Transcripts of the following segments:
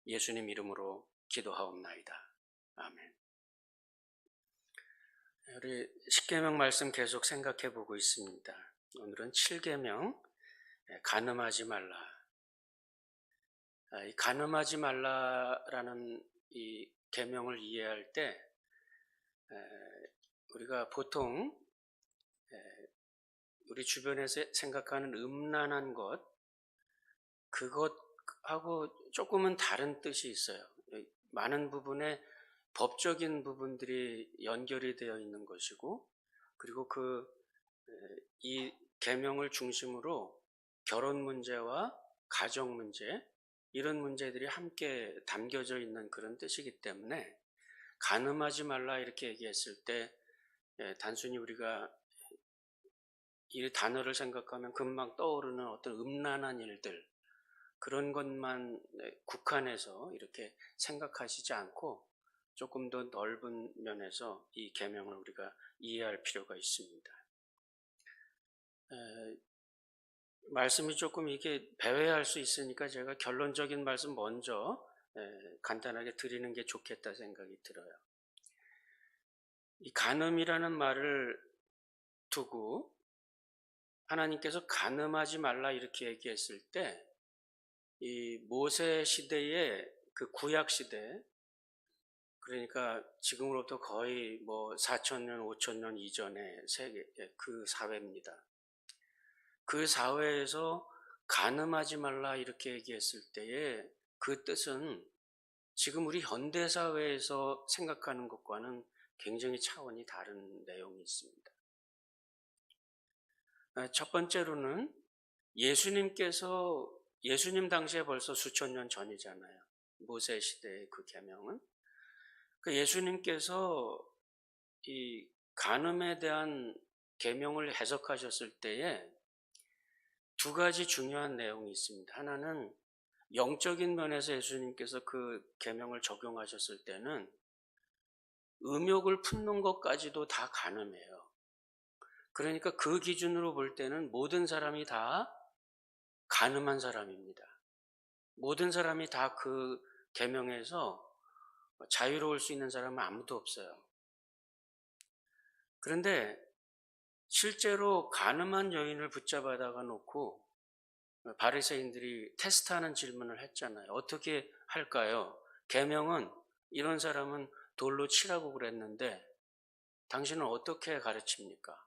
예수님 이름으로 기도하옵나이다. 아멘. 우리 십계명 말씀 계속 생각해 보고 있습니다. 오늘은 7계명 간음하지 말라. 이 간음하지 말라라는 이 계명을 이해할 때 우리가 보통 우리 주변에서 생각하는 음란한 것, 그것하고 조금은 다른 뜻이 있어요. 많은 부분에 법적인 부분들이 연결이 되어 있는 것이고, 그리고 이 계명을 중심으로 결혼 문제와 가정 문제, 이런 문제들이 함께 담겨져 있는 그런 뜻이기 때문에 간음하지 말라 이렇게 얘기했을 때 단순히 우리가 이 단어를 생각하면 금방 떠오르는 어떤 음란한 일들, 그런 것만 국한해서 이렇게 생각하시지 않고 조금 더 넓은 면에서 이 계명을 우리가 이해할 필요가 있습니다. 말씀이 조금 이게 배회할 수 있으니까 제가 결론적인 말씀 먼저 간단하게 드리는 게 좋겠다 생각이 들어요. 이 간음이라는 말을 두고 하나님께서 간음하지 말라 이렇게 얘기했을 때 이 모세 시대의 그 구약 시대, 그러니까 지금으로부터 거의 4,000년, 5,000년 이전의 세계, 그 사회입니다. 그 사회에서 간음하지 말라 이렇게 얘기했을 때의 그 뜻은 지금 우리 현대 사회에서 생각하는 것과는 굉장히 차원이 다른 내용이 있습니다. 첫 번째로는 예수님 당시에 벌써 수천 년 전이잖아요. 모세 시대의 그 계명은. 예수님께서 이 간음에 대한 계명을 해석하셨을 때에 두 가지 중요한 내용이 있습니다. 하나는 영적인 면에서 예수님께서 그 계명을 적용하셨을 때는 음욕을 품는 것까지도 다 간음이에요. 그러니까 그 기준으로 볼 때는 모든 사람이 다 간음한 사람입니다. 모든 사람이 다 그 계명에서 자유로울 수 있는 사람은 아무도 없어요. 그런데 실제로 간음한 여인을 붙잡아다가 놓고 바리새인들이 테스트하는 질문을 했잖아요. 어떻게 할까요? 계명은 이런 사람은 돌로 치라고 그랬는데 당신은 어떻게 가르칩니까?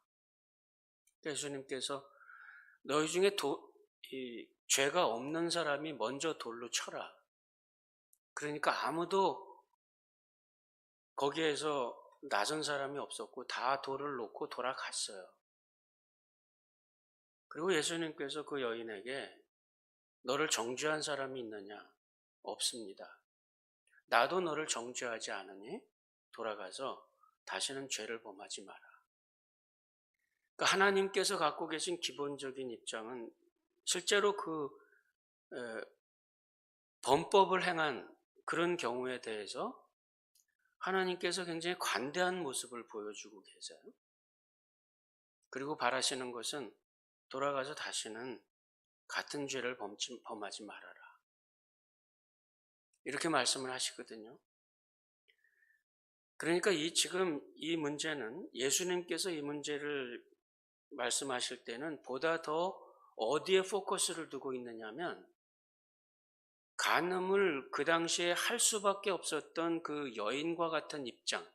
예수님께서 너희 중에 죄가 없는 사람이 먼저 돌로 쳐라. 그러니까 아무도 거기에서 나선 사람이 없었고 다 돌을 놓고 돌아갔어요. 그리고 예수님께서 그 여인에게 너를 정죄한 사람이 있느냐? 없습니다. 나도 너를 정죄하지 않으니 돌아가서 다시는 죄를 범하지 마라. 그러니까 하나님께서 갖고 계신 기본적인 입장은 실제로 범법을 행한 그런 경우에 대해서 하나님께서 굉장히 관대한 모습을 보여주고 계세요. 그리고 바라시는 것은 돌아가서 다시는 같은 죄를 범하지 말아라. 이렇게 말씀을 하시거든요. 그러니까 지금 이 문제는 예수님께서 이 문제를 말씀하실 때는 보다 더 어디에 포커스를 두고 있느냐면 간음을 그 당시에 할 수밖에 없었던 그 여인과 같은 입장,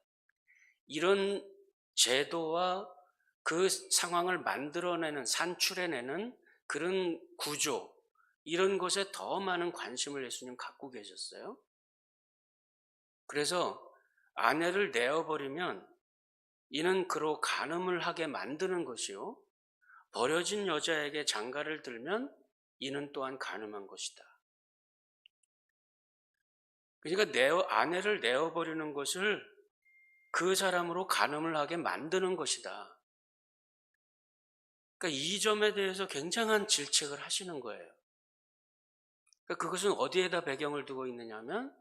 이런 제도와 그 상황을 만들어내는, 산출해내는 그런 구조, 이런 것에 더 많은 관심을 예수님 갖고 계셨어요. 그래서 아내를 내어버리면 이는 그로 간음을 하게 만드는 것이요, 버려진 여자에게 장가를 들면 이는 또한 간음한 것이다. 그러니까 아내를 내어버리는 것을 그 사람으로 간음을 하게 만드는 것이다. 그러니까 이 점에 대해서 굉장한 질책을 하시는 거예요. 그러니까 그것은 어디에다 배경을 두고 있느냐면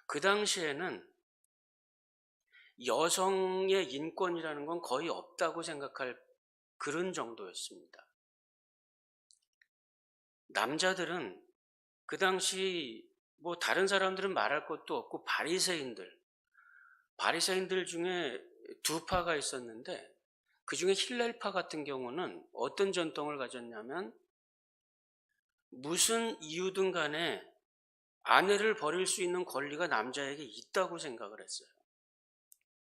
그 당시에는 여성의 인권이라는 건 거의 없다고 생각할 그런 정도였습니다. 남자들은 그 당시 뭐 다른 사람들은 말할 것도 없고 바리새인들 중에 두 파가 있었는데 그 중에 힐렐파 같은 경우는 어떤 전통을 가졌냐면 무슨 이유든 간에 아내를 버릴 수 있는 권리가 남자에게 있다고 생각을 했어요.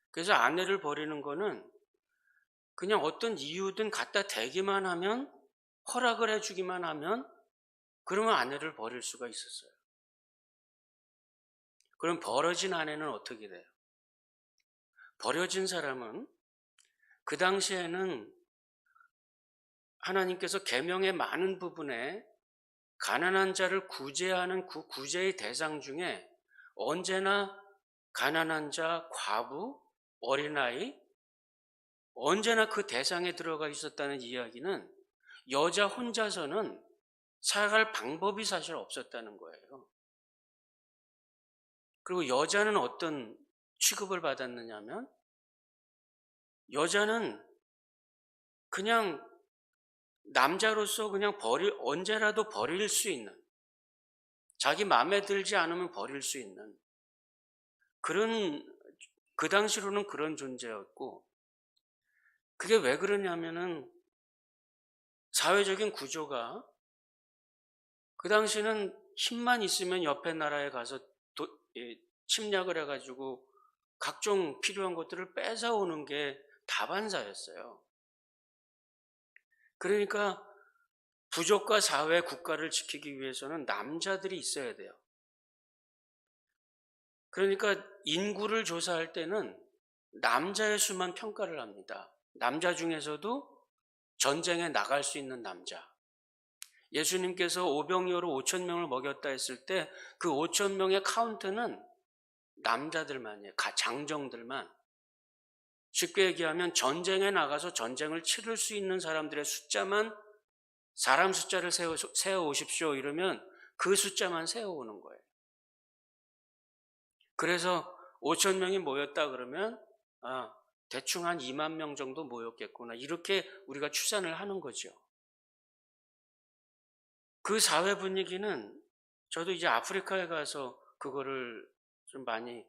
그래서 아내를 버리는 거는 그냥 어떤 이유든 갖다 대기만 하면, 허락을 해주기만 하면 그러면 아내를 버릴 수가 있었어요. 그럼 버려진 아내는 어떻게 돼요? 버려진 사람은 그 당시에는 하나님께서 계명의 많은 부분에 가난한 자를 구제하는 그 구제의 대상 중에 언제나 가난한 자, 과부, 어린아이, 언제나 그 대상에 들어가 있었다는 이야기는 여자 혼자서는 살아갈 방법이 사실 없었다는 거예요. 그리고 여자는 어떤 취급을 받았느냐면 여자는 그냥 남자로서 그냥 언제라도 버릴 수 있는, 자기 마음에 들지 않으면 버릴 수 있는 그런, 그 당시로는 그런 존재였고, 그게 왜 그러냐면은 사회적인 구조가 그 당시는 힘만 있으면 옆에 나라에 가서 침략을 해가지고 각종 필요한 것들을 뺏어오는 게 다반사였어요. 그러니까 부족과 사회, 국가를 지키기 위해서는 남자들이 있어야 돼요. 그러니까 인구를 조사할 때는 남자의 수만 평가를 합니다. 남자 중에서도 전쟁에 나갈 수 있는 남자. 예수님께서 오병이어로 5천 명을 먹였다 했을 때 그 5천 명의 카운트는 남자들만이에요. 장정들만. 쉽게 얘기하면 전쟁에 나가서 전쟁을 치를 수 있는 사람들의 숫자만, 사람 숫자를 세워 오십시오 이러면 그 숫자만 세워오는 거예요. 그래서 5천 명이 모였다 그러면 대충 한 2만 명 정도 모였겠구나, 이렇게 우리가 추산을 하는 거죠. 그 사회 분위기는 저도 이제 아프리카에 가서 그거를 좀 많이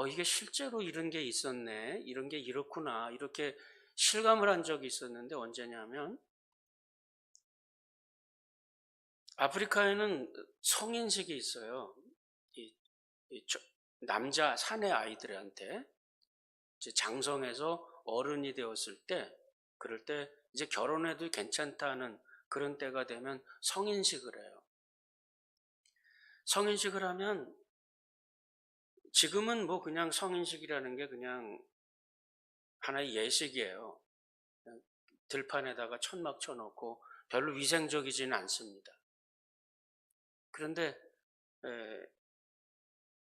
이게 실제로 이런 게 있었네, 이런 게 이렇구나, 이렇게 실감을 한 적이 있었는데, 언제냐면 아프리카에는 성인식이 있어요. 남자 사내 아이들한테 이제 장성해서 어른이 되었을 때, 그럴 때 이제 결혼해도 괜찮다는 그런 때가 되면 성인식을 해요. 성인식을 하면 지금은 뭐 그냥 성인식이라는 게 그냥 하나의 예식이에요. 그냥 들판에다가 천막 쳐놓고 별로 위생적이지는 않습니다. 그런데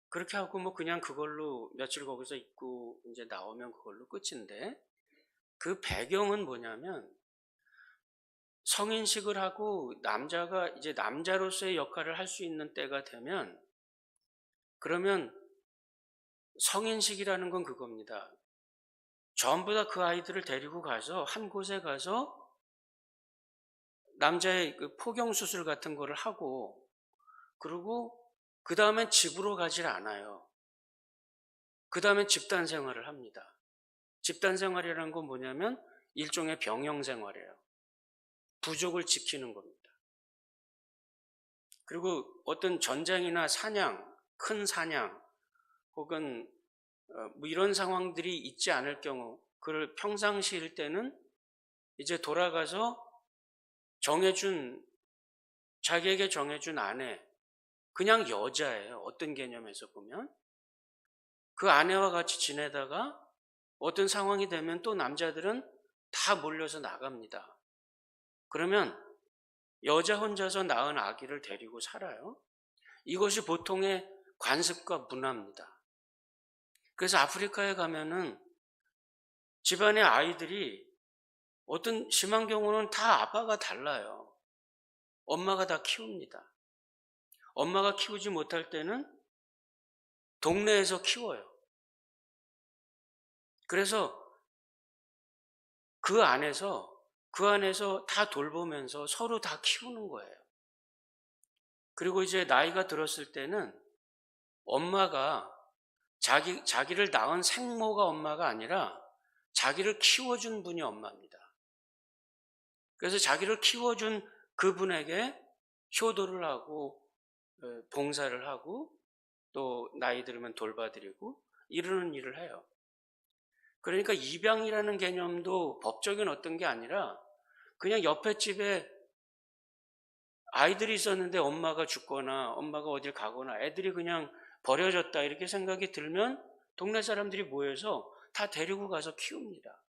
그렇게 하고 뭐 그냥 그걸로 며칠 거기서 있고 이제 나오면 그걸로 끝인데, 그 배경은 뭐냐면 성인식을 하고 남자가 이제 남자로서의 역할을 할 수 있는 때가 되면, 그러면 성인식이라는 건 그겁니다. 전부 다 그 아이들을 데리고 가서 한 곳에 가서 남자의 그 포경수술 같은 거를 하고, 그리고 그 다음엔 집으로 가질 않아요. 그 다음엔 집단 생활을 합니다. 집단 생활이라는 건 뭐냐면 일종의 병영 생활이에요. 부족을 지키는 겁니다. 그리고 어떤 전쟁이나 사냥, 큰 사냥, 혹은 뭐 이런 상황들이 있지 않을 경우, 그걸 평상시일 때는 이제 돌아가서 자기에게 정해준 아내, 그냥 여자예요. 어떤 개념에서 보면. 그 아내와 같이 지내다가 어떤 상황이 되면 또 남자들은 다 몰려서 나갑니다. 그러면 여자 혼자서 낳은 아기를 데리고 살아요. 이것이 보통의 관습과 문화입니다. 그래서 아프리카에 가면은 집안의 아이들이 어떤 심한 경우는 다 아빠가 달라요. 엄마가 다 키웁니다. 엄마가 키우지 못할 때는 동네에서 키워요. 그래서 그 안에서 다 돌보면서 서로 다 키우는 거예요. 그리고 이제 나이가 들었을 때는 엄마가 자기를 낳은 생모가 엄마가 아니라 자기를 키워준 분이 엄마입니다. 그래서 자기를 키워준 그분에게 효도를 하고 봉사를 하고 또 나이 들으면 돌봐드리고 이러는 일을 해요. 그러니까 입양이라는 개념도 법적인 어떤 게 아니라 그냥 옆에 집에 아이들이 있었는데 엄마가 죽거나 엄마가 어딜 가거나 애들이 그냥 버려졌다 이렇게 생각이 들면 동네 사람들이 모여서 다 데리고 가서 키웁니다.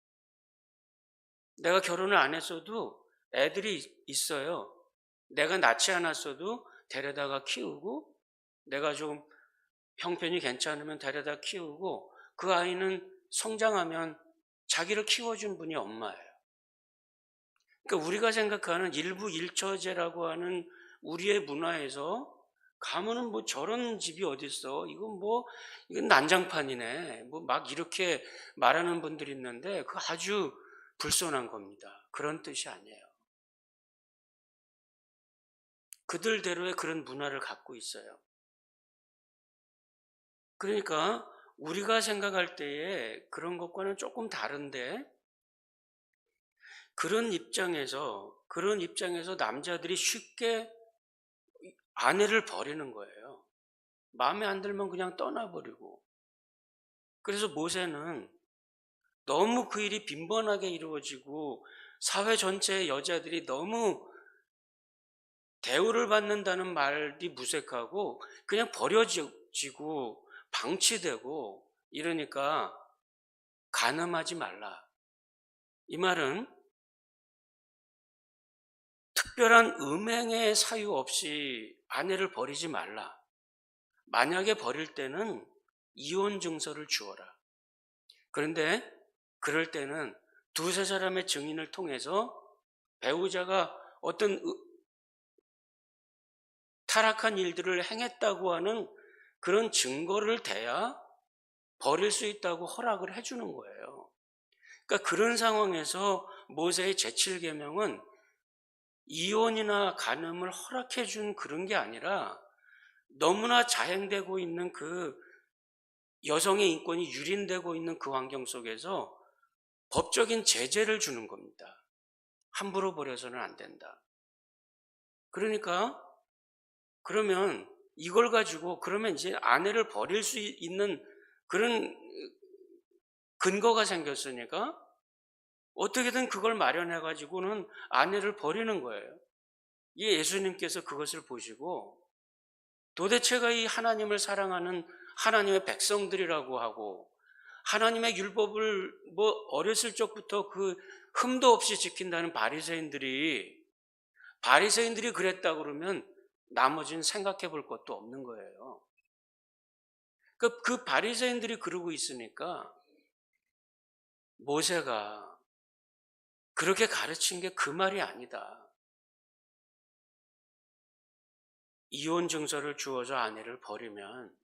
내가 결혼을 안 했어도 애들이 있어요. 내가 낳지 않았어도 데려다가 키우고 내가 좀 형편이 괜찮으면 데려다 키우고 그 아이는 성장하면 자기를 키워준 분이 엄마예요. 그러니까 우리가 생각하는 일부 일처제라고 하는 우리의 문화에서 가면은 뭐 저런 집이 어딨어? 이건 난장판이네. 뭐 막 이렇게 말하는 분들이 있는데 그 아주 불손한 겁니다. 그런 뜻이 아니에요. 그들대로의 그런 문화를 갖고 있어요. 그러니까 우리가 생각할 때에 그런 것과는 조금 다른데 그런 입장에서 남자들이 쉽게 아내를 버리는 거예요. 마음에 안 들면 그냥 떠나버리고. 그래서 모세는 너무 그 일이 빈번하게 이루어지고 사회 전체의 여자들이 너무 대우를 받는다는 말이 무색하고 그냥 버려지고 방치되고 이러니까 간음하지 말라. 이 말은 특별한 음행의 사유 없이 아내를 버리지 말라. 만약에 버릴 때는 이혼 증서를 주어라. 그런데 그럴 때는 두세 사람의 증인을 통해서 배우자가 어떤 타락한 일들을 행했다고 하는 그런 증거를 대야 버릴 수 있다고 허락을 해주는 거예요. 그러니까 그런 상황에서 모세의 제7계명은 이혼이나 간음을 허락해 준 그런 게 아니라 너무나 자행되고 있는 그 여성의 인권이 유린되고 있는 그 환경 속에서 법적인 제재를 주는 겁니다. 함부로 버려서는 안 된다. 그러니까 그러면 이걸 가지고 그러면 이제 아내를 버릴 수 있는 그런 근거가 생겼으니까 어떻게든 그걸 마련해 가지고는 아내를 버리는 거예요. 예수님께서 그것을 보시고 도대체가 이 하나님을 사랑하는 하나님의 백성들이라고 하고 하나님의 율법을 뭐 어렸을 적부터 그 흠도 없이 지킨다는 바리새인들이 그랬다 그러면 나머지는 생각해 볼 것도 없는 거예요. 그 바리새인들이 그러고 있으니까 모세가 그렇게 가르친 게 그 말이 아니다. 이혼 증서를 주어서 아내를 버리면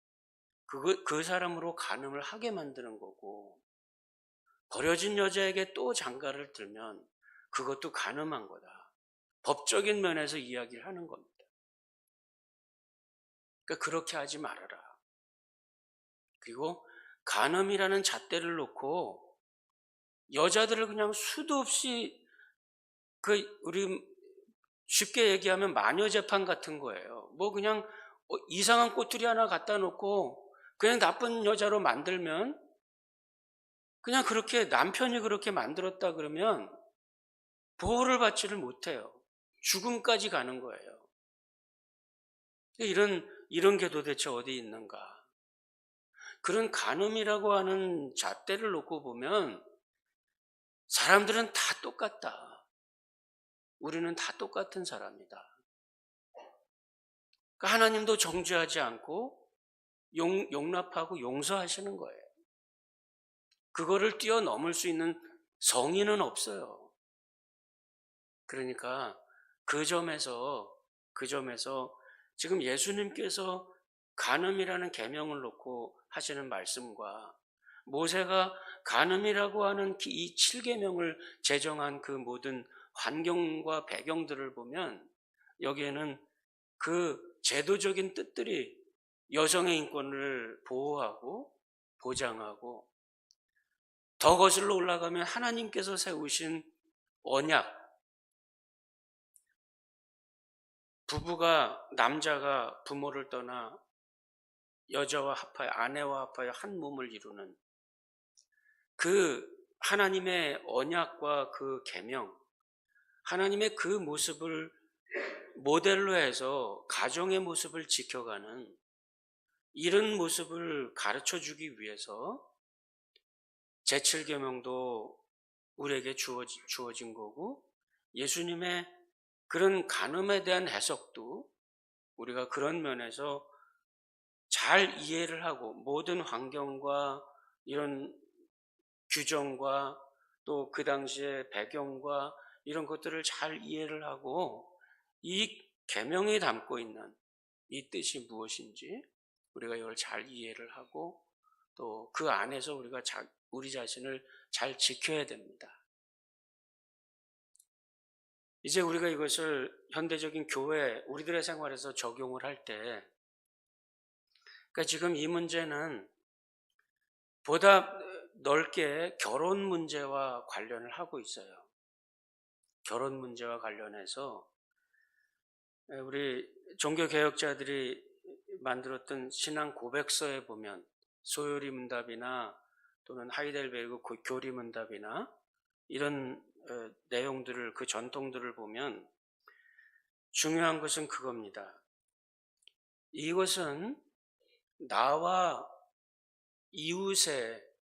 그 사람으로 간음을 하게 만드는 거고 버려진 여자에게 또 장가를 들면 그것도 간음한 거다. 법적인 면에서 이야기를 하는 겁니다. 그러니까 그렇게 하지 말아라. 그리고 간음이라는 잣대를 놓고 여자들을 그냥 수도 없이 우리 쉽게 얘기하면 마녀 재판 같은 거예요. 뭐 그냥 이상한 꼬투리 하나 갖다 놓고 그냥 나쁜 여자로 만들면 그냥 그렇게 남편이 그렇게 만들었다 그러면 보호를 받지를 못해요. 죽음까지 가는 거예요. 이런 게 도대체 어디 있는가? 그런 간음이라고 하는 잣대를 놓고 보면 사람들은 다 똑같다. 우리는 다 똑같은 사람이다. 그러니까 하나님도 정죄하지 않고 용납하고 용서하시는 거예요. 그거를 뛰어넘을 수 있는 성인은 없어요. 그러니까 그 점에서 지금 예수님께서 간음이라는 계명을 놓고 하시는 말씀과 모세가 간음이라고 하는 이 7계명을 제정한 그 모든 환경과 배경들을 보면 여기에는 그 제도적인 뜻들이 여성의 인권을 보호하고 보장하고, 더 거슬러 올라가면 하나님께서 세우신 언약, 부부가, 남자가 부모를 떠나 여자와 합하여, 아내와 합하여 한 몸을 이루는 그 하나님의 언약과 그 계명, 하나님의 그 모습을 모델로 해서 가정의 모습을 지켜가는 이런 모습을 가르쳐 주기 위해서 제7계명도 우리에게 주어진 거고, 예수님의 그런 간음에 대한 해석도 우리가 그런 면에서 잘 이해를 하고, 모든 환경과 이런 규정과 또 그 당시의 배경과 이런 것들을 잘 이해를 하고, 이 계명이 담고 있는 이 뜻이 무엇인지 우리가 이걸 잘 이해를 하고, 또 그 안에서 우리가 우리 자신을 잘 지켜야 됩니다. 이제 우리가 이것을 현대적인 교회, 우리들의 생활에서 적용을 할 때, 그러니까 지금 이 문제는 보다 넓게 결혼 문제와 관련을 하고 있어요. 결혼 문제와 관련해서 우리 종교개혁자들이 만들었던 신앙 고백서에 보면, 소요리 문답이나 또는 하이델베르그 교리 문답이나 이런 내용들을, 그 전통들을 보면 중요한 것은 그겁니다. 이것은 나와 이웃입니다.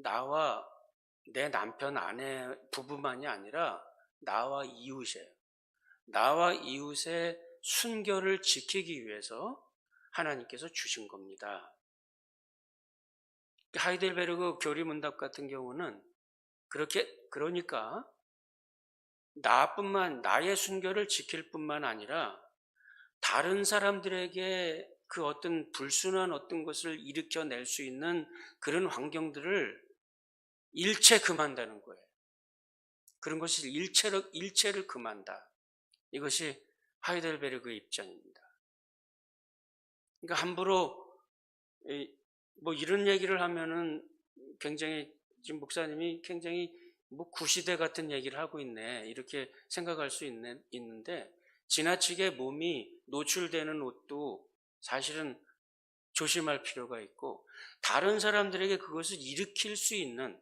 나와 내 남편, 아내, 부부만이 아니라 나와 이웃이에요. 나와 이웃의 순결을 지키기 위해서 하나님께서 주신 겁니다. 하이델베르그 교리 문답 같은 경우는 그러니까 나의 순결을 지킬 뿐만 아니라 다른 사람들에게 그 어떤 불순한 어떤 것을 일으켜낼 수 있는 그런 환경들을 일체 금한다는 거예요. 그런 것을 일체를 금한다. 이것이 하이델베르그의 입장입니다. 그러니까 함부로 뭐 이런 얘기를 하면은 굉장히, 지금 목사님이 굉장히 뭐 구시대 같은 얘기를 하고 있네, 이렇게 생각할 수 있는데, 지나치게 몸이 노출되는 옷도 사실은 조심할 필요가 있고, 다른 사람들에게 그것을 일으킬 수 있는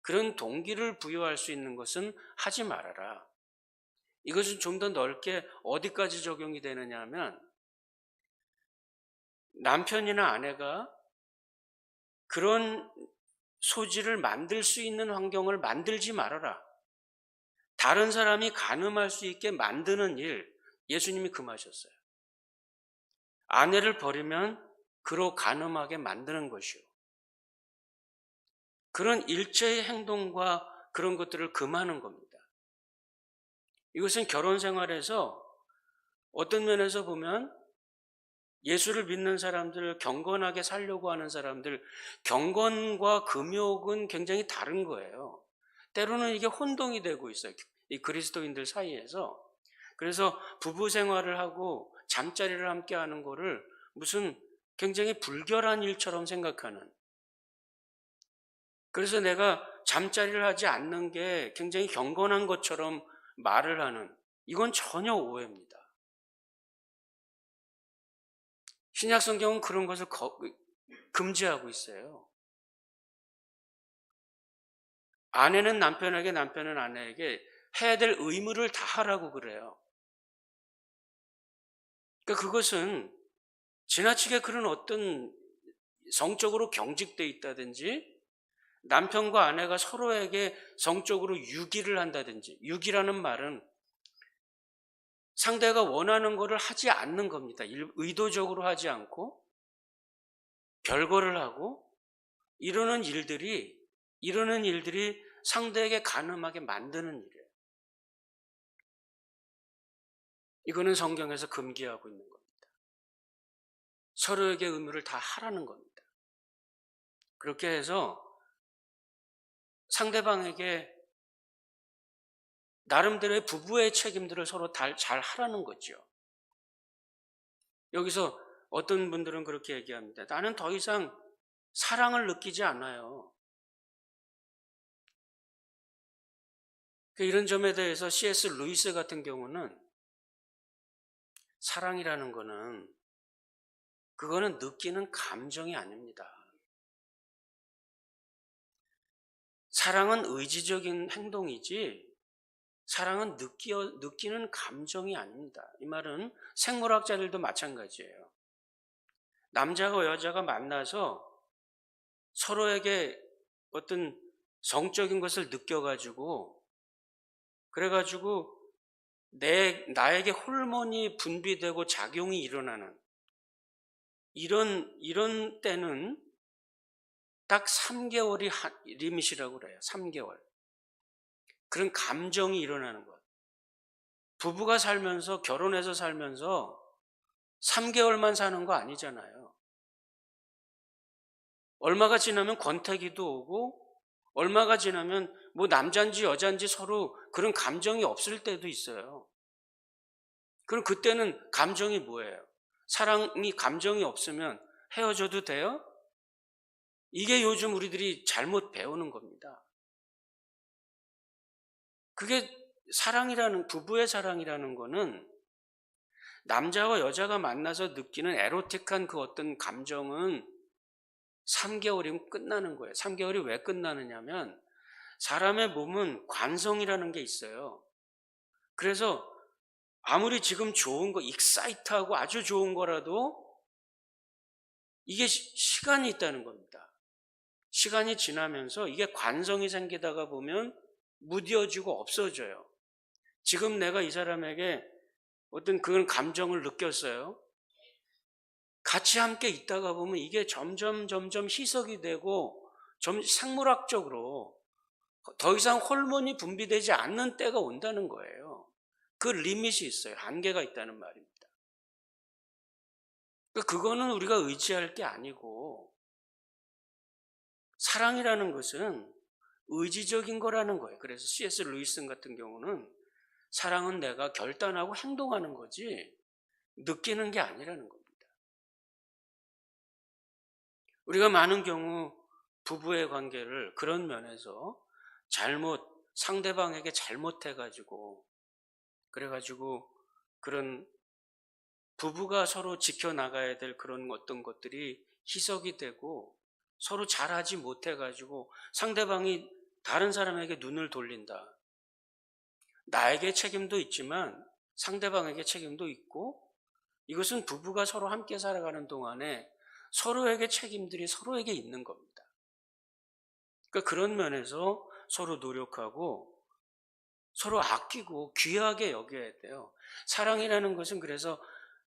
그런 동기를 부여할 수 있는 것은 하지 말아라. 이것은 좀 더 넓게 어디까지 적용이 되느냐 하면, 남편이나 아내가 그런 소지를 만들 수 있는 환경을 만들지 말아라. 다른 사람이 간음할 수 있게 만드는 일, 예수님이 금하셨어요. 아내를 버리면 그로 간음하게 만드는 것이요. 그런 일체의 행동과 그런 것들을 금하는 겁니다. 이것은 결혼 생활에서 어떤 면에서 보면 예수를 믿는 사람들, 경건하게 살려고 하는 사람들, 경건과 금욕은 굉장히 다른 거예요. 때로는 이게 혼동이 되고 있어요, 이 그리스도인들 사이에서. 그래서 부부 생활을 하고 잠자리를 함께 하는 거를 무슨 굉장히 불결한 일처럼 생각하는, 그래서 내가 잠자리를 하지 않는 게 굉장히 경건한 것처럼 말을 하는, 이건 전혀 오해입니다. 신약 성경은 그런 것을 금지하고 있어요. 아내는 남편에게, 남편은 아내에게 해야 될 의무를 다 하라고 그래요. 그러니까 그것은 지나치게 그런 어떤 성적으로 경직되어 있다든지, 남편과 아내가 서로에게 성적으로 유기를 한다든지, 유기라는 말은 상대가 원하는 것을 하지 않는 겁니다. 의도적으로 하지 않고 별거를 하고 이러는 일들이 상대에게 간음하게 만드는 일이에요. 이거는 성경에서 금기하고 있는 겁니다. 서로에게 의무를 다 하라는 겁니다. 그렇게 해서 상대방에게 나름대로의 부부의 책임들을 서로 잘 하라는 거죠. 여기서 어떤 분들은 그렇게 얘기합니다. 나는 더 이상 사랑을 느끼지 않아요. 이런 점에 대해서 C.S. 루이스 같은 경우는 사랑이라는 거는 그거는 느끼는 감정이 아닙니다. 사랑은 의지적인 행동이지 사랑은 느끼는 감정이 아닙니다. 이 말은 생물학자들도 마찬가지예요. 남자와 여자가 만나서 서로에게 어떤 성적인 것을 느껴가지고 그래가지고 나에게 호르몬이 분비되고 작용이 일어나는 이런 때는 딱 3개월이 리밋이라고 그래요. 3개월. 그런 감정이 일어나는 것. 부부가 살면서 결혼해서 살면서 3개월만 사는 거 아니잖아요. 얼마가 지나면 권태기도 오고 얼마가 지나면 뭐 남자인지 여자인지 서로 그런 감정이 없을 때도 있어요. 그럼 그때는 감정이 뭐예요? 사랑이 감정이 없으면 헤어져도 돼요? 이게 요즘 우리들이 잘못 배우는 겁니다. 그게 부부의 사랑이라는 거는 남자와 여자가 만나서 느끼는 에로틱한 그 어떤 감정은 3개월이면 끝나는 거예요. 3개월이 왜 끝나느냐면 사람의 몸은 관성이라는 게 있어요. 그래서 아무리 지금 좋은 거, 익사이트하고 아주 좋은 거라도 이게 시간이 있다는 겁니다. 시간이 지나면서 이게 관성이 생기다가 보면 무뎌지고 없어져요. 지금 내가 이 사람에게 어떤 그런 감정을 느꼈어요. 같이 함께 있다가 보면 이게 점점 희석이 되고 생물학적으로 더 이상 호르몬이 분비되지 않는 때가 온다는 거예요. 그 리밋이 있어요. 한계가 있다는 말입니다. 그거는 우리가 의지할 게 아니고 사랑이라는 것은 의지적인 거라는 거예요. 그래서 C.S. 루이슨 같은 경우는 사랑은 내가 결단하고 행동하는 거지 느끼는 게 아니라는 겁니다. 우리가 많은 경우 부부의 관계를 그런 면에서 상대방에게 잘못해가지고 그래가지고 그런 부부가 서로 지켜나가야 될 그런 어떤 것들이 희석이 되고 서로 잘하지 못해가지고 상대방이 다른 사람에게 눈을 돌린다. 나에게 책임도 있지만 상대방에게 책임도 있고 이것은 부부가 서로 함께 살아가는 동안에 서로에게 책임들이 서로에게 있는 겁니다. 그러니까 그런 면에서 서로 노력하고 서로 아끼고 귀하게 여겨야 돼요. 사랑이라는 것은 그래서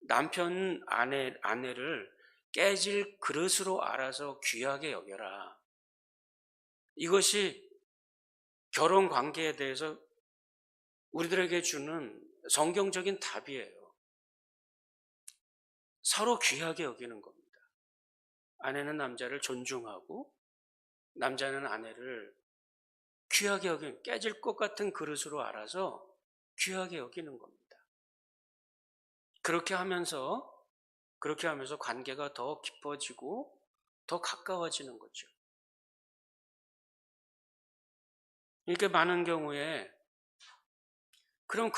남편 아내를 깨질 그릇으로 알아서 귀하게 여겨라. 이것이 결혼 관계에 대해서 우리들에게 주는 성경적인 답이에요. 서로 귀하게 여기는 겁니다. 아내는 남자를 존중하고 남자는 아내를 귀하게 여기는 깨질 것 같은 그릇으로 알아서 귀하게 여기는 겁니다. 그렇게 하면서 관계가 더 깊어지고 더 가까워지는 거죠. 이렇게 많은 경우에 그럼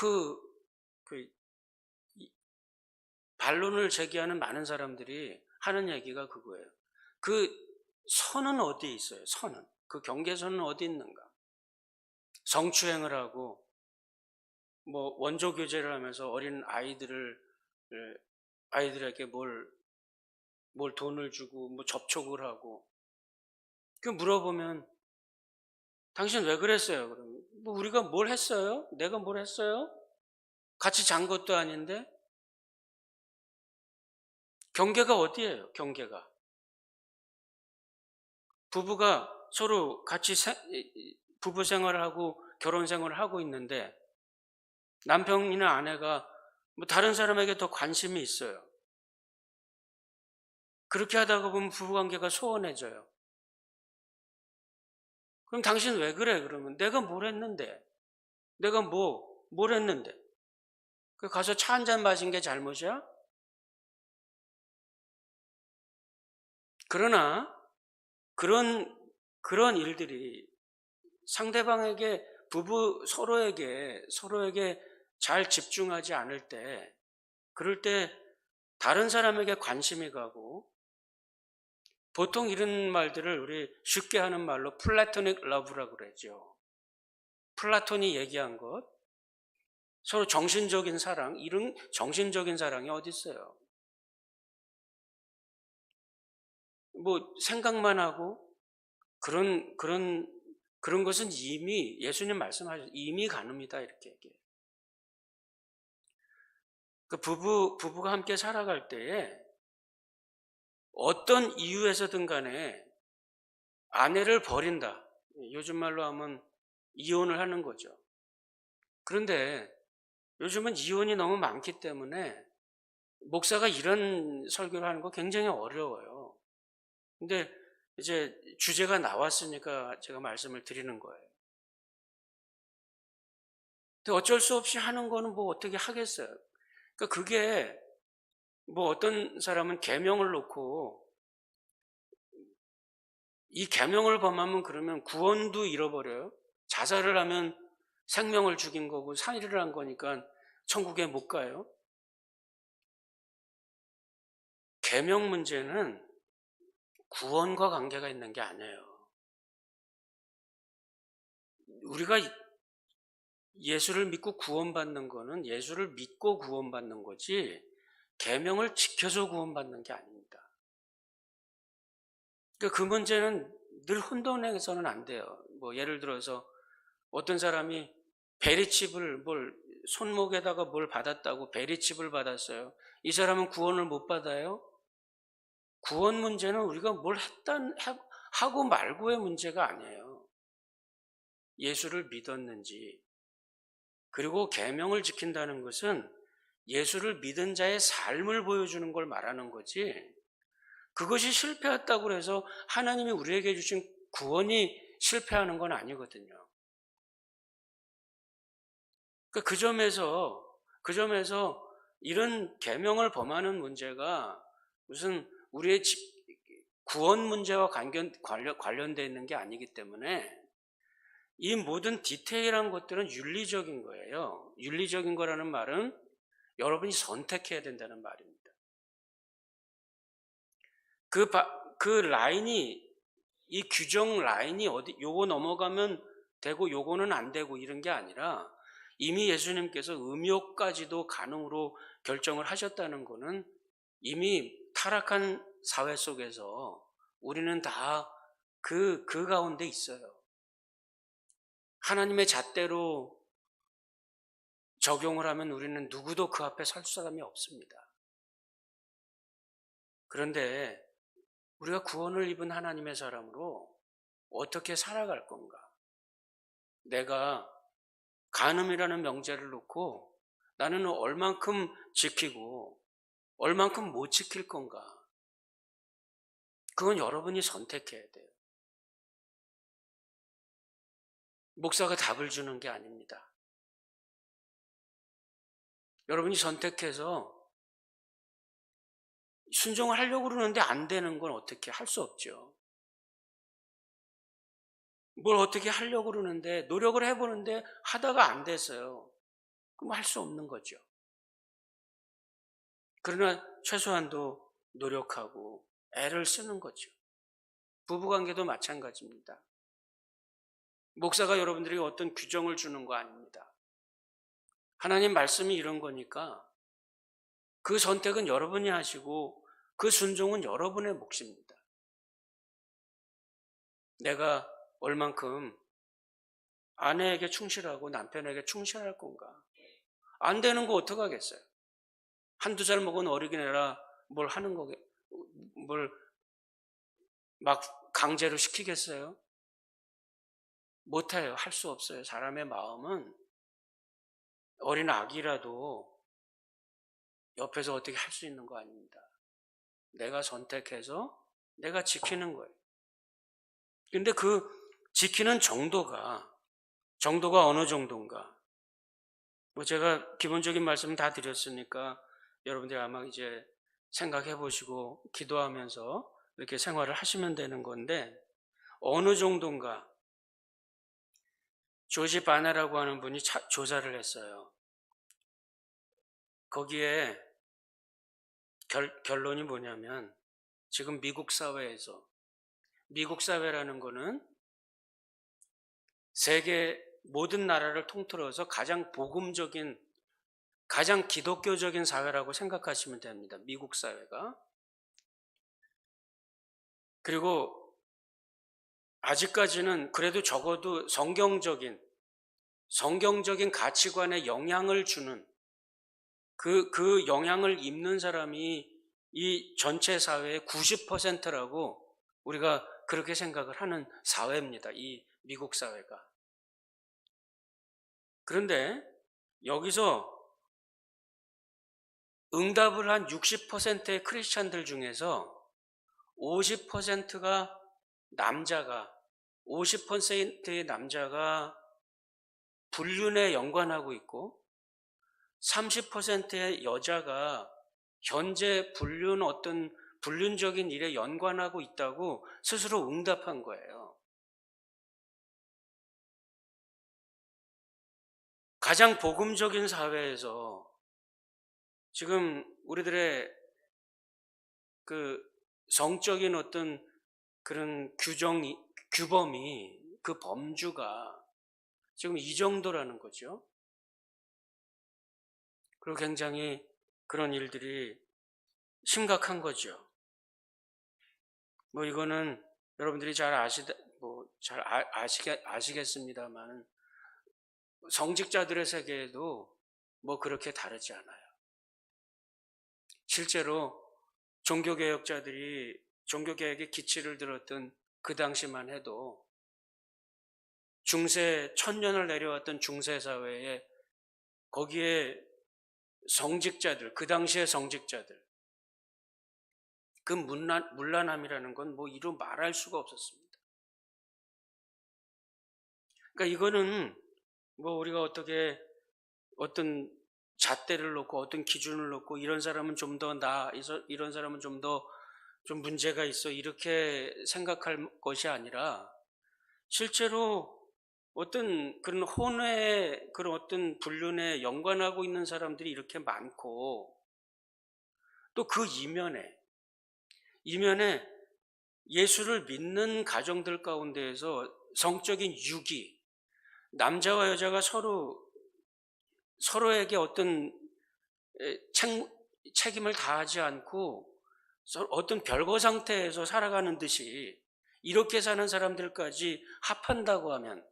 반론을 제기하는 많은 사람들이 하는 얘기가 그거예요. 그 선은 어디에 있어요? 선은. 그 경계선은 어디 있는가? 성추행을 하고 뭐 원조 교제를 하면서 어린 아이들에게 뭘 돈을 주고 뭐 접촉을 하고 그 물어보면 당신 왜 그랬어요? 그러면 뭐 우리가 뭘 했어요? 내가 뭘 했어요? 같이 잔 것도 아닌데 경계가 어디예요? 경계가 부부가 서로 같이 부부 생활을 하고 결혼 생활을 하고 있는데 남편이나 아내가 뭐 다른 사람에게 더 관심이 있어요. 그렇게 하다가 보면 부부관계가 소원해져요. 그럼 당신 왜 그래? 그러면 내가 뭘 했는데? 내가 뭘 했는데? 가서 차 한 잔 마신 게 잘못이야? 그러나 그런 일들이 상대방에게 부부 서로에게 잘 집중하지 않을 때, 그럴 때 다른 사람에게 관심이 가고, 보통 이런 말들을 우리 쉽게 하는 말로 플라토닉 러브라고 그러죠. 플라톤이 얘기한 것, 서로 정신적인 사랑, 이런 정신적인 사랑이 어디 있어요? 뭐 생각만 하고 그런 것은 이미 예수님 말씀하셨 이미 가늠이다 이렇게 얘기해요. 그 부부가 함께 살아갈 때에 어떤 이유에서든 간에 아내를 버린다. 요즘 말로 하면 이혼을 하는 거죠. 그런데 요즘은 이혼이 너무 많기 때문에 목사가 이런 설교를 하는 거 굉장히 어려워요. 근데 이제 주제가 나왔으니까 제가 말씀을 드리는 거예요. 근데 어쩔 수 없이 하는 거는 뭐 어떻게 하겠어요. 그러니까 그게 뭐 어떤 사람은 계명을 놓고 이 계명을 범하면 그러면 구원도 잃어버려요. 자살을 하면 생명을 죽인 거고 살인을 한 거니까 천국에 못 가요. 계명 문제는 구원과 관계가 있는 게 아니에요. 우리가 예수를 믿고 구원받는 거는 예수를 믿고 구원받는 거지 계명을 지켜서 구원받는 게 아닙니다. 그러니까 그 문제는 늘 혼돈해서는 안 돼요. 뭐 예를 들어서 어떤 사람이 베리칩을 손목에다가 뭘 받았다고 베리칩을 받았어요. 이 사람은 구원을 못 받아요? 구원 문제는 우리가 하고 말고의 문제가 아니에요. 예수를 믿었는지, 그리고 계명을 지킨다는 것은 예수를 믿은 자의 삶을 보여주는 걸 말하는 거지, 그것이 실패했다고 해서 하나님이 우리에게 주신 구원이 실패하는 건 아니거든요. 그러니까 그 점에서 이런 계명을 범하는 문제가 무슨 우리의 구원 문제와 관련되어 있는 게 아니기 때문에 이 모든 디테일한 것들은 윤리적인 거예요. 윤리적인 거라는 말은 여러분이 선택해야 된다는 말입니다. 그 라인이, 이 규정 라인이 요거 넘어가면 되고 요거는 안 되고 이런 게 아니라 이미 예수님께서 음욕까지도 가능으로 결정을 하셨다는 거는 이미 타락한 사회 속에서 우리는 다 그 가운데 있어요. 하나님의 잣대로 적용을 하면 우리는 누구도 그 앞에 설 사람이 없습니다. 그런데 우리가 구원을 입은 하나님의 사람으로 어떻게 살아갈 건가? 내가 간음이라는 명제를 놓고 나는 얼만큼 지키고 얼만큼 못 지킬 건가? 그건 여러분이 선택해야 돼요. 목사가 답을 주는 게 아닙니다. 여러분이 선택해서 순종을 하려고 그러는데 안 되는 건 어떻게 할 수 없죠. 뭘 어떻게 하려고 그러는데 노력을 해보는데 하다가 안 됐어요. 그럼 할 수 없는 거죠. 그러나 최소한도 노력하고 애를 쓰는 거죠. 부부관계도 마찬가지입니다. 목사가 여러분들에게 어떤 규정을 주는 거 아닙니다. 하나님 말씀이 이런 거니까 그 선택은 여러분이 하시고 그 순종은 여러분의 몫입니다. 내가 얼만큼 아내에게 충실하고 남편에게 충실할 건가? 안 되는 거 어떡하겠어요? 한두 살 먹은 어린애라 뭘 하는 거게, 뭘 막 강제로 시키겠어요? 못해요. 할 수 없어요. 사람의 마음은 어린 아기라도 옆에서 어떻게 할 수 있는 거 아닙니다. 내가 선택해서 내가 지키는 거예요. 근데 그 지키는 정도가 어느 정도인가? 뭐 제가 기본적인 말씀 다 드렸으니까 여러분들이 아마 이제 생각해 보시고 기도하면서 이렇게 생활을 하시면 되는 건데, 어느 정도인가 조지 바나라고 하는 분이 조사를 했어요. 거기에 결론이 뭐냐면, 지금 미국 사회라는 거는 세계 모든 나라를 통틀어서 가장 복음적인, 가장 기독교적인 사회라고 생각하시면 됩니다. 미국 사회가. 그리고 아직까지는 그래도 적어도 성경적인 가치관에 영향을 주는 그 영향을 입는 사람이 이 전체 사회의 90%라고 우리가 그렇게 생각을 하는 사회입니다. 이 미국 사회가. 그런데 여기서 응답을 한 60%의 크리스찬들 중에서 50%가 50%의 남자가 불륜에 연관하고 있고 30%의 여자가 현재 어떤 불륜적인 일에 연관하고 있다고 스스로 응답한 거예요. 가장 복음적인 사회에서 지금 우리들의 그 성적인 어떤 그런 규범이, 그 범주가 지금 이 정도라는 거죠. 그리고 굉장히 그런 일들이 심각한 거죠. 이거는 여러분들이 잘 아시겠습니다만 성직자들의 세계에도 그렇게 다르지 않아요. 실제로 종교개혁의 기치를 들었던 그 당시만 해도 중세, 1000년을 내려왔던 중세사회에 거기에 그 당시의 성직자들, 그 문란함이라는 건 이루 말할 수가 없었습니다. 그러니까 이거는 우리가 어떤 잣대를 놓고 어떤 기준을 놓고 이런 사람은 좀 더 이런 사람은 좀 문제가 있어 이렇게 생각할 것이 아니라 실제로 어떤 그런 그런 어떤 불륜에 연관하고 있는 사람들이 이렇게 많고 또 그 이면에 예수를 믿는 가정들 가운데에서 성적인 유기, 남자와 여자가 서로에게 어떤 책임을 다하지 않고 어떤 별거 상태에서 살아가는 듯이 이렇게 사는 사람들까지 합한다고 하면,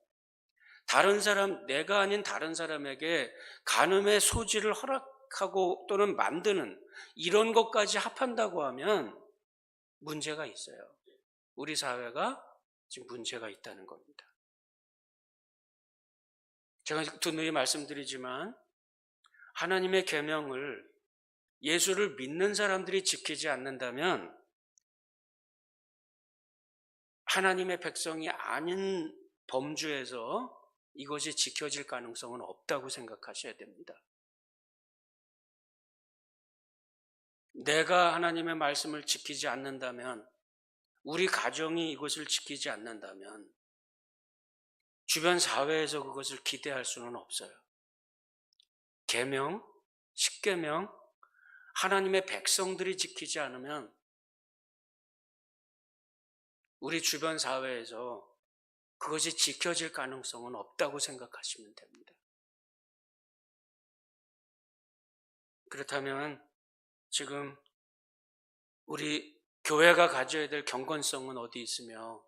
내가 아닌 다른 사람에게 간음의 소지를 허락하고 또는 만드는 이런 것까지 합한다고 하면 문제가 있어요. 우리 사회가 지금 문제가 있다는 겁니다. 제가 누누이 말씀드리지만 하나님의 계명을 예수를 믿는 사람들이 지키지 않는다면 하나님의 백성이 아닌 범주에서 이것이 지켜질 가능성은 없다고 생각하셔야 됩니다. 내가 하나님의 말씀을 지키지 않는다면, 우리 가정이 이것을 지키지 않는다면 주변 사회에서 그것을 기대할 수는 없어요. 계명, 십계명, 하나님의 백성들이 지키지 않으면 우리 주변 사회에서 그것이 지켜질 가능성은 없다고 생각하시면 됩니다. 그렇다면 지금 우리 교회가 가져야 될 경건성은 어디 있으며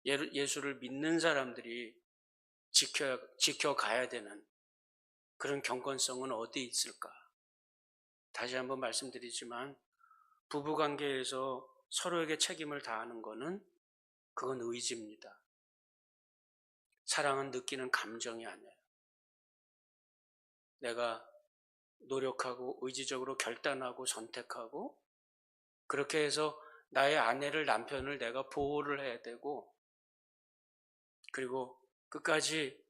예수를 믿는 사람들이 지켜가야 되는 그런 경건성은 어디 있을까? 다시 한번 말씀드리지만 부부관계에서 서로에게 책임을 다하는 것은 그건 의지입니다. 사랑은 느끼는 감정이 아니에요. 내가 노력하고 의지적으로 결단하고 선택하고 그렇게 해서 나의 남편을 내가 보호를 해야 되고, 그리고 끝까지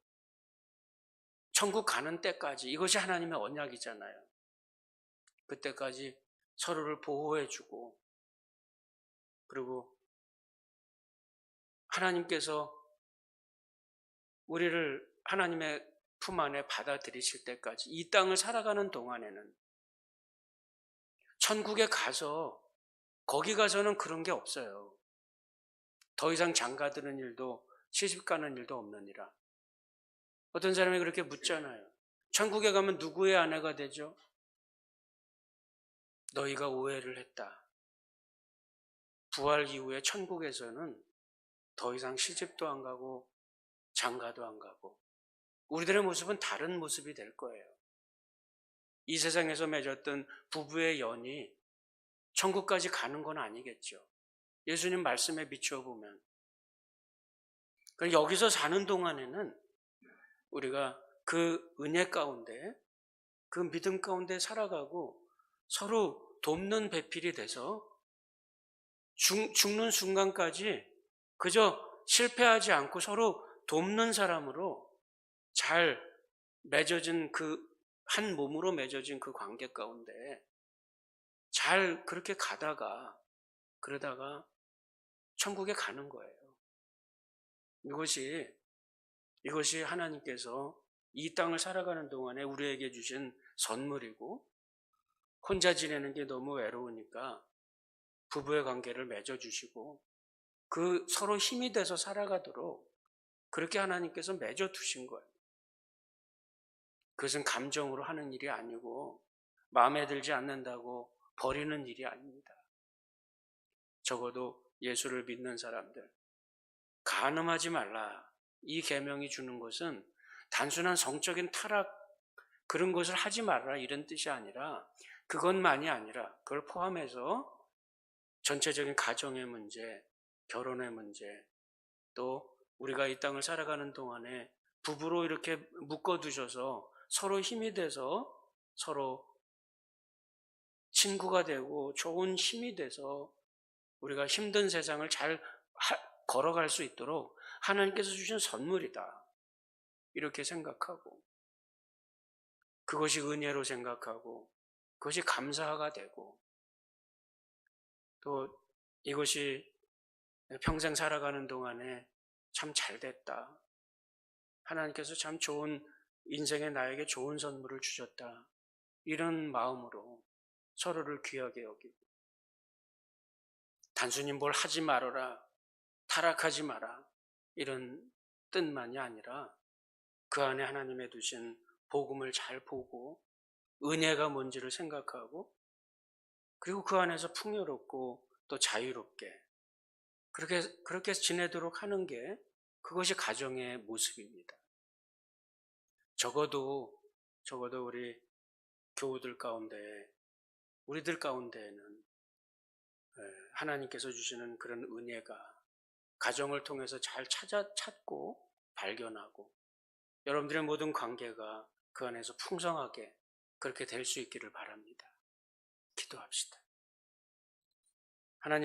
천국 가는 때까지, 이것이 하나님의 언약이잖아요. 그때까지 서로를 보호해주고 그리고 하나님께서 우리를 하나님의 품 안에 받아들이실 때까지 이 땅을 살아가는 동안에는 천국에 가서 거기 가서는 그런 게 없어요. 더 이상 장가드는 일도 시집가는 일도 없느니라. 어떤 사람이 그렇게 묻잖아요. 천국에 가면 누구의 아내가 되죠? 너희가 오해를 했다. 부활 이후에 천국에서는 더 이상 시집도 안 가고 장가도 안 가고 우리들의 모습은 다른 모습이 될 거예요. 이 세상에서 맺었던 부부의 연이 천국까지 가는 건 아니겠죠. 예수님 말씀에 비추어 보면. 여기서 사는 동안에는 우리가 그 은혜 가운데, 그 믿음 가운데 살아가고 서로 돕는 배필이 돼서 죽는 순간까지 그저 실패하지 않고 서로 돕는 사람으로 잘 맺어진 한 몸으로 맺어진 그 관계 가운데 잘 그렇게 그러다가 천국에 가는 거예요. 이것이 하나님께서 이 땅을 살아가는 동안에 우리에게 주신 선물이고, 혼자 지내는 게 너무 외로우니까 부부의 관계를 맺어주시고 그 서로 힘이 돼서 살아가도록 그렇게 하나님께서 맺어두신 거예요. 그것은 감정으로 하는 일이 아니고 마음에 들지 않는다고 버리는 일이 아닙니다. 적어도 예수를 믿는 사람들, 간음하지 말라. 이 계명이 주는 것은 단순한 성적인 타락, 그런 것을 하지 말라 이런 뜻이 아니라, 그것만이 아니라 그걸 포함해서 전체적인 가정의 문제, 결혼의 문제, 또 우리가 이 땅을 살아가는 동안에 부부로 이렇게 묶어두셔서 서로 힘이 돼서 서로 친구가 되고 좋은 힘이 돼서 우리가 힘든 세상을 잘 걸어갈 수 있도록 하나님께서 주신 선물이다. 이렇게 생각하고 그것이 은혜로 생각하고 그것이 감사가 되고 또 이것이 평생 살아가는 동안에 참 잘됐다. 하나님께서 참 좋은 인생에 나에게 좋은 선물을 주셨다. 이런 마음으로 서로를 귀하게 여기고 단순히 뭘 하지 말아라, 타락하지 마라 이런 뜻만이 아니라 그 안에 하나님의 두신 복음을 잘 보고 은혜가 뭔지를 생각하고 그리고 그 안에서 풍요롭고 또 자유롭게 그렇게 지내도록 하는 게 그것이 가정의 모습입니다. 적어도 우리 교우들 가운데 우리들 가운데에는 하나님께서 주시는 그런 은혜가 가정을 통해서 잘 찾고 발견하고 여러분들의 모든 관계가 그 안에서 풍성하게 그렇게 될 수 있기를 바랍니다. 기도합시다.